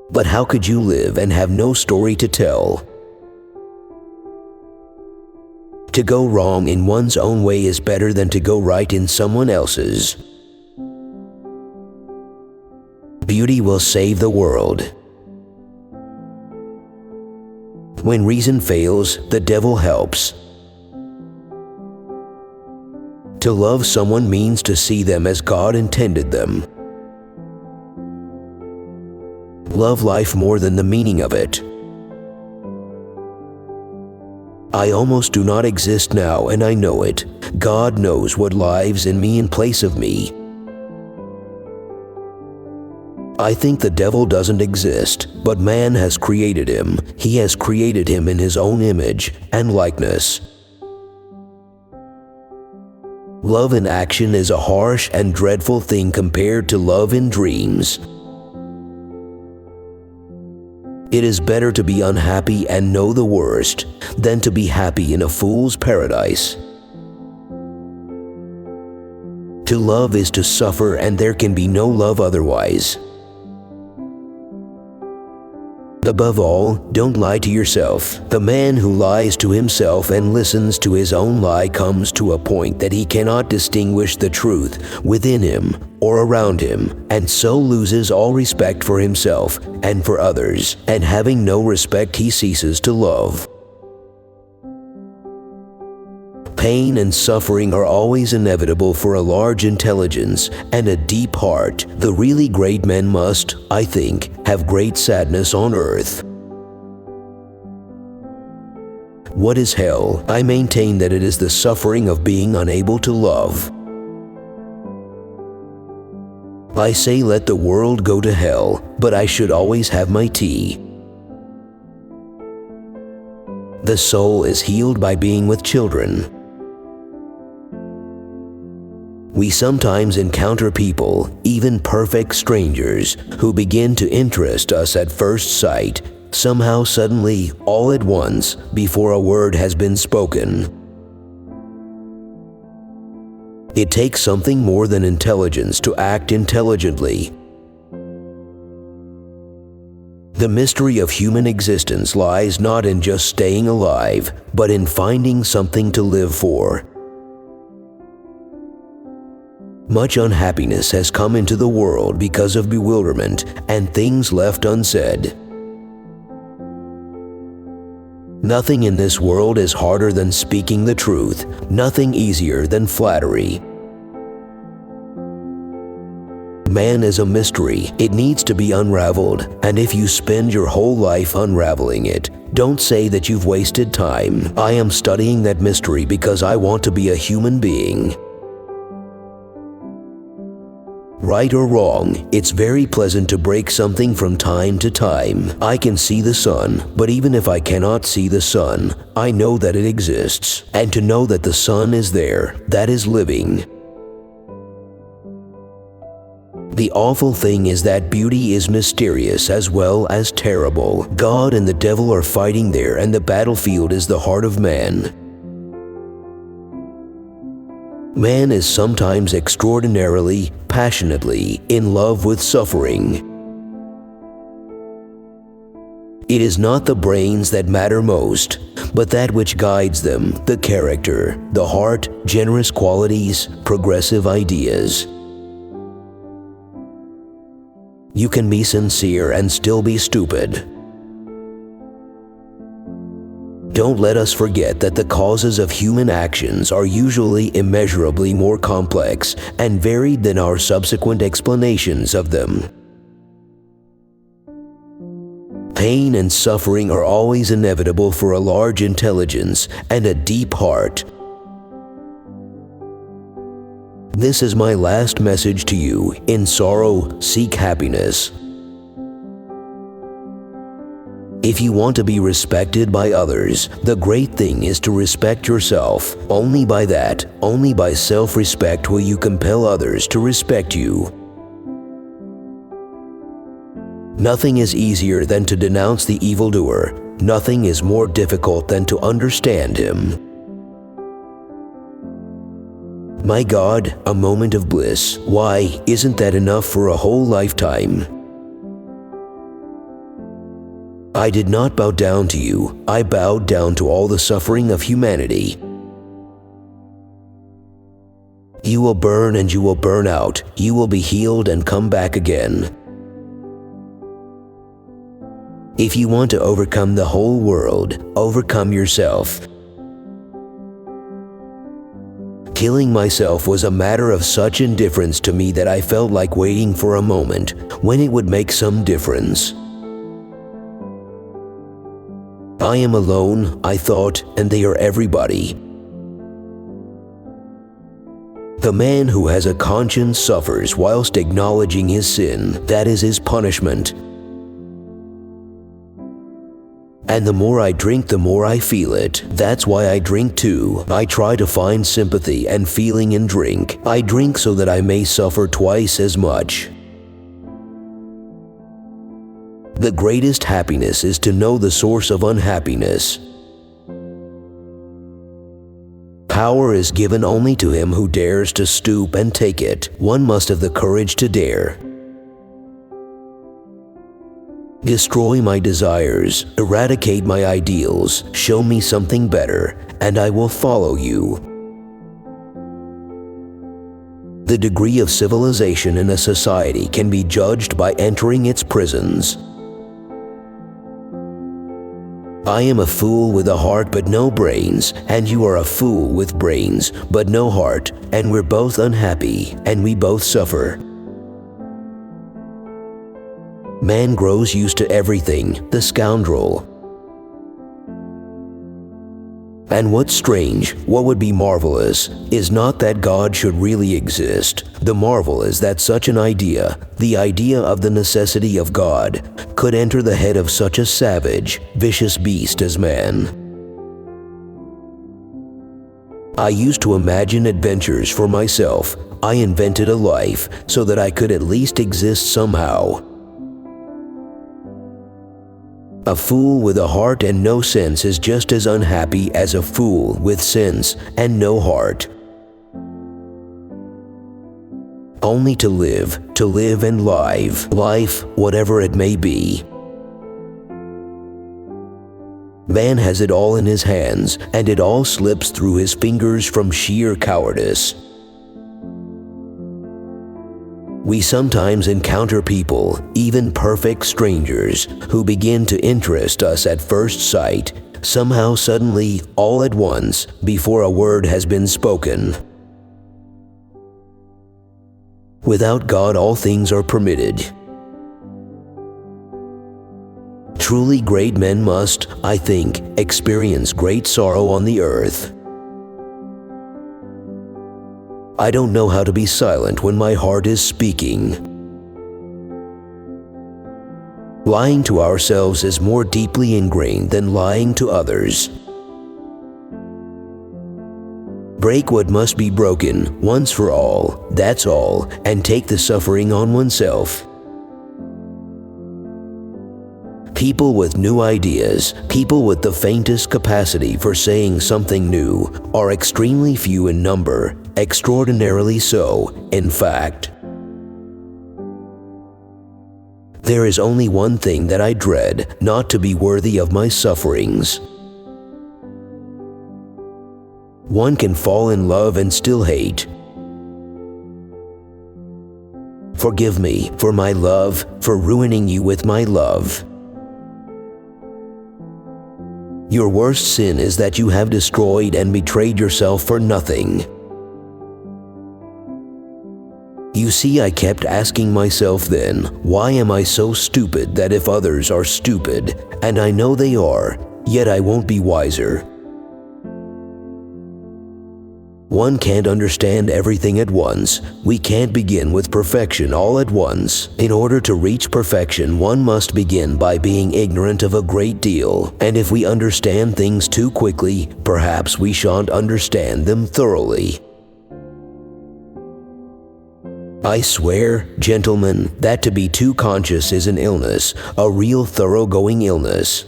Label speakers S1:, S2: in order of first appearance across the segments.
S1: But how could you live and have no story to tell? To go wrong in one's own way is better than to go right in someone else's. Beauty will save the world. When reason fails, the devil helps. To love someone means to see them as God intended them. Love life more than the meaning of it. I almost do not exist now, and I know it. God knows what lives in me in place of me. I think the devil doesn't exist, but man has created him. He has created him in his own image and likeness. Love in action is a harsh and dreadful thing compared to love in dreams. It is better to be unhappy and know the worst than to be happy in a fool's paradise. To love is to suffer, and there can be no love otherwise. Above all, don't lie to yourself. The man who lies to himself and listens to his own lie comes to a point that he cannot distinguish the truth within him or around him, and so loses all respect for himself and for others, and having no respect, he ceases to love. Pain and suffering are always inevitable for a large intelligence and a deep heart. The really great men must, I think, have great sadness on earth. What is hell? I maintain that it is the suffering of being unable to love. I say let the world go to hell, but I should always have my tea. The soul is healed by being with children. We sometimes encounter people, even perfect strangers, who begin to interest us at first sight, somehow suddenly, all at once, before a word has been spoken. It takes something more than intelligence to act intelligently. The mystery of human existence lies not in just staying alive, but in finding something to live for. Much unhappiness has come into the world because of bewilderment and things left unsaid. Nothing in this world is harder than speaking the truth, nothing easier than flattery. Man is a mystery. It needs to be unraveled, and if you spend your whole life unraveling it, don't say that you've wasted time. I am studying that mystery because I want to be a human being. Right or wrong, it's very pleasant to break something from time to time. I can see the sun, but even if I cannot see the sun, I know that it exists. And to know that the sun is there, that is living. The awful thing is that beauty is mysterious as well as terrible. God and the devil are fighting there, and the battlefield is the heart of man. Man is sometimes extraordinarily, passionately in love with suffering. It is not the brains that matter most, but that which guides them, the character, the heart, generous qualities, progressive ideas. You can be sincere and still be stupid. Don't let us forget that the causes of human actions are usually immeasurably more complex and varied than our subsequent explanations of them. Pain and suffering are always inevitable for a large intelligence and a deep heart. This is my last message to you. In sorrow, seek happiness. If you want to be respected by others, the great thing is to respect yourself. Only by that, only by self-respect will you compel others to respect you. Nothing is easier than to denounce the evildoer. Nothing is more difficult than to understand him. My God, a moment of bliss. Why, isn't that enough for a whole lifetime? I did not bow down to you, I bowed down to all the suffering of humanity. You will burn and you will burn out, you will be healed and come back again. If you want to overcome the whole world, overcome yourself. Killing myself was a matter of such indifference to me that I felt like waiting for a moment when it would make some difference. I am alone, I thought, and they are everybody. The man who has a conscience suffers whilst acknowledging his sin. That is his punishment. And the more I drink, the more I feel it. That's why I drink too. I try to find sympathy and feeling in drink. I drink so that I may suffer twice as much. The greatest happiness is to know the source of unhappiness. Power is given only to him who dares to stoop and take it. One must have the courage to dare. Destroy my desires, eradicate my ideals, show me something better, and I will follow you. The degree of civilization in a society can be judged by entering its prisons. I am a fool with a heart but no brains, and you are a fool with brains but no heart, and we're both unhappy, and we both suffer. Man grows used to everything, the scoundrel. And what's strange, what would be marvelous, is not that God should really exist. The marvel is that such an idea, the idea of the necessity of God, could enter the head of such a savage, vicious beast as man. I used to imagine adventures for myself. I invented a life so that I could at least exist somehow. A fool with a heart and no sense is just as unhappy as a fool with sense and no heart. Only to live and life, whatever it may be. Man has it all in his hands, and it all slips through his fingers from sheer cowardice. We sometimes encounter people, even perfect strangers, who begin to interest us at first sight, somehow suddenly, all at once, before a word has been spoken. Without God, all things are permitted. Truly great men must, I think, experience great sorrow on the earth. I don't know how to be silent when my heart is speaking. Lying to ourselves is more deeply ingrained than lying to others. Break what must be broken, once for all, that's all, and take the suffering on oneself. People with new ideas, people with the faintest capacity for saying something new, are extremely few in number, extraordinarily so, in fact. There is only one thing that I dread, not to be worthy of my sufferings. One can fall in love and still hate. Forgive me for my love, for ruining you with my love. Your worst sin is that you have destroyed and betrayed yourself for nothing. You see, I kept asking myself then, why am I so stupid that if others are stupid, and I know they are, yet I won't be wiser? One can't understand everything at once. We can't begin with perfection all at once. In order to reach perfection, one must begin by being ignorant of a great deal. And if we understand things too quickly, perhaps we shan't understand them thoroughly. I swear, gentlemen, that to be too conscious is an illness, a real thoroughgoing illness.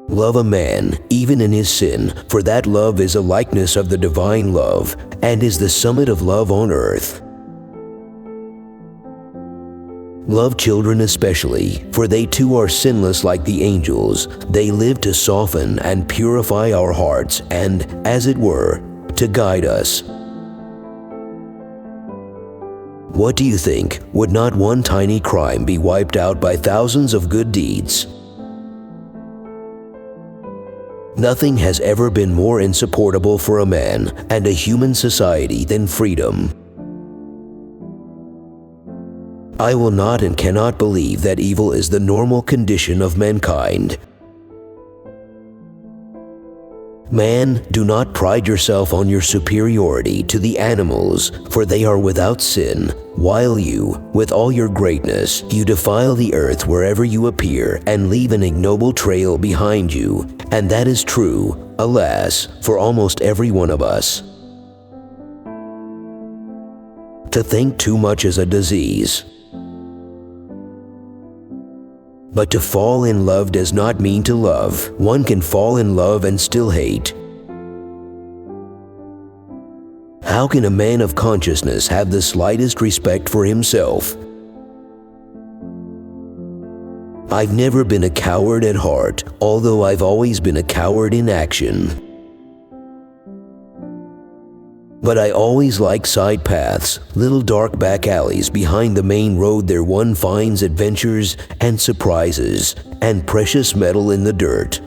S1: Love a man, even in his sin, for that love is a likeness of the divine love, and is the summit of love on earth. Love children especially, for they too are sinless like the angels. They live to soften and purify our hearts and, as it were, to guide us. What do you think? Would not one tiny crime be wiped out by thousands of good deeds? Nothing has ever been more insupportable for a man and a human society than freedom. I will not and cannot believe that evil is the normal condition of mankind. Man, do not pride yourself on your superiority to the animals, for they are without sin, while you, with all your greatness, you defile the earth wherever you appear and leave an ignoble trail behind you, and that is true, alas, for almost every one of us. To think too much is a disease. But to fall in love does not mean to love. One can fall in love and still hate. How can a man of consciousness have the slightest respect for himself? I've never been a coward at heart, although I've always been a coward in action. But I always like side paths, little dark back alleys behind the main road where one finds adventures and surprises and precious metal in the dirt.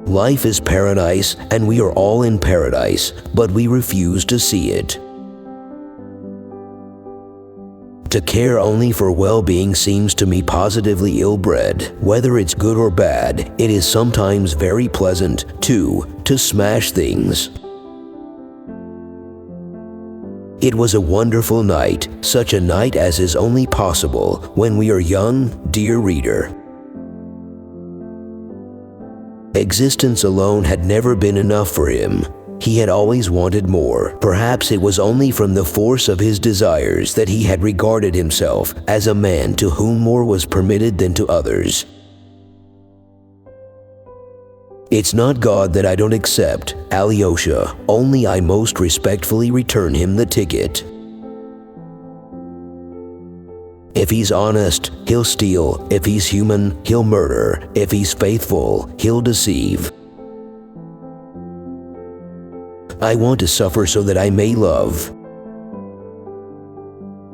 S1: Life is paradise and we are all in paradise, but we refuse to see it. To care only for well-being seems to me positively ill-bred. Whether it's good or bad, it is sometimes very pleasant, too, to smash things. It was a wonderful night, such a night as is only possible when we are young, dear reader. Existence alone had never been enough for him. He had always wanted more. Perhaps it was only from the force of his desires that he had regarded himself as a man to whom more was permitted than to others. It's not God that I don't accept, Alyosha, only I most respectfully return him the ticket. If he's honest, he'll steal. If he's human, he'll murder. If he's faithful, he'll deceive. I want to suffer so that I may love.